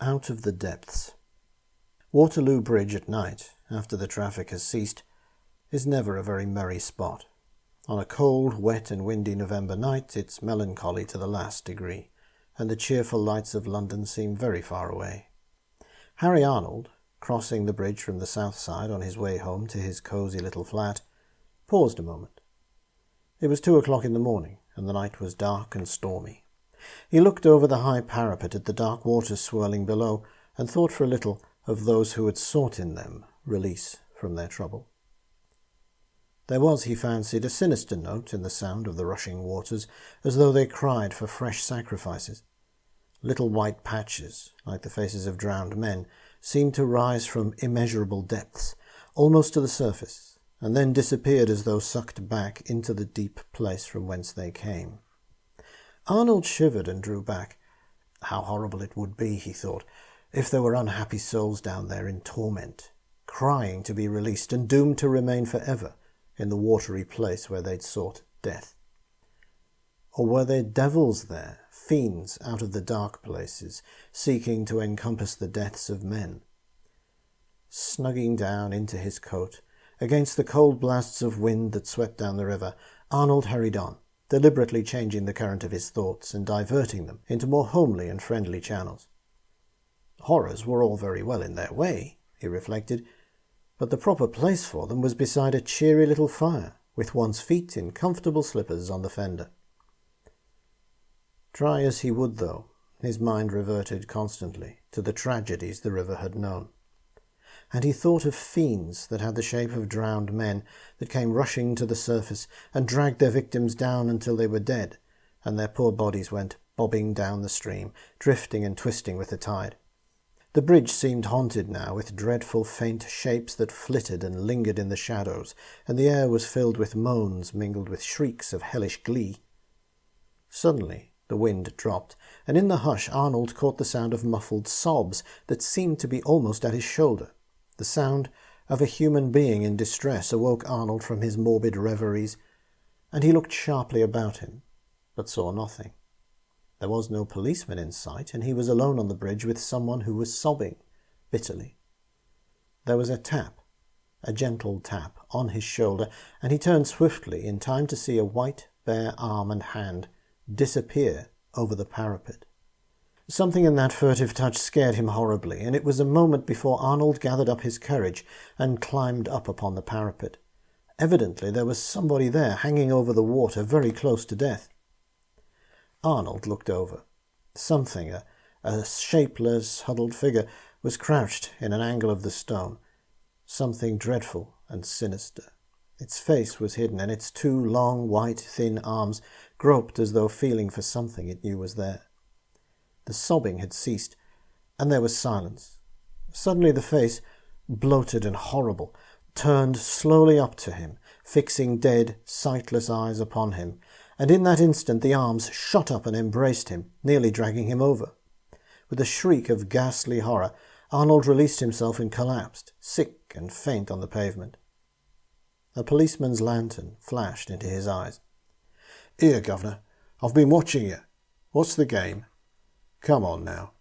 out of the depths. Waterloo Bridge at night, after the traffic has ceased, is never a very merry spot. On a cold, wet and windy November night it's melancholy to the last degree, and the cheerful lights of London seem very far away. Harry Arnold, crossing the bridge from the south side on his way home to his cosy little flat, paused a moment. It was 2 o'clock in the morning, and the night was dark and stormy. He looked over the high parapet at the dark waters swirling below, and thought for a little of those who had sought in them release from their trouble. There was, he fancied, a sinister note in the sound of the rushing waters, as though they cried for fresh sacrifices. Little white patches, like the faces of drowned men, seemed to rise from immeasurable depths, almost to the surface, and then disappeared as though sucked back into the deep place from whence they came. Arnold shivered and drew back. How horrible it would be, he thought, if there were unhappy souls down there in torment, crying to be released and doomed to remain forever in the watery place where they'd sought death. Or were there devils there, fiends out of the dark places, seeking to encompass the deaths of men? Snugging down into his coat, against the cold blasts of wind that swept down the river, Arnold hurried on, deliberately changing the current of his thoughts and diverting them into more homely and friendly channels. Horrors were all very well in their way, he reflected, but the proper place for them was beside a cheery little fire, with one's feet in comfortable slippers on the fender. Try as he would, though, his mind reverted constantly to the tragedies the river had known, and he thought of fiends that had the shape of drowned men that came rushing to the surface and dragged their victims down until they were dead, and their poor bodies went bobbing down the stream, drifting and twisting with the tide. The bridge seemed haunted now with dreadful faint shapes that flitted and lingered in the shadows, and the air was filled with moans mingled with shrieks of hellish glee. Suddenly the wind dropped, and in the hush Arnold caught the sound of muffled sobs that seemed to be almost at his shoulder. The sound of a human being in distress awoke Arnold from his morbid reveries, and he looked sharply about him, but saw nothing. There was no policeman in sight, and he was alone on the bridge with someone who was sobbing bitterly. There was a tap, a gentle tap, on his shoulder, and he turned swiftly in time to see a white, bare arm and hand disappear over the parapet. Something in that furtive touch scared him horribly, and it was a moment before Arnold gathered up his courage and climbed up upon the parapet. Evidently there was somebody there, hanging over the water, very close to death. Arnold looked over. Something, a shapeless, huddled figure, was crouched in an angle of the stone. Something dreadful and sinister. Its face was hidden, and its two long, white, thin arms groped as though feeling for something it knew was there. The sobbing had ceased, and there was silence. Suddenly the face, bloated and horrible, turned slowly up to him, fixing dead, sightless eyes upon him, and in that instant the arms shot up and embraced him, nearly dragging him over. With a shriek of ghastly horror, Arnold released himself and collapsed, sick and faint, on the pavement. A policeman's lantern flashed into his eyes. "Here, Governor, I've been watching you. What's the game? Come on now.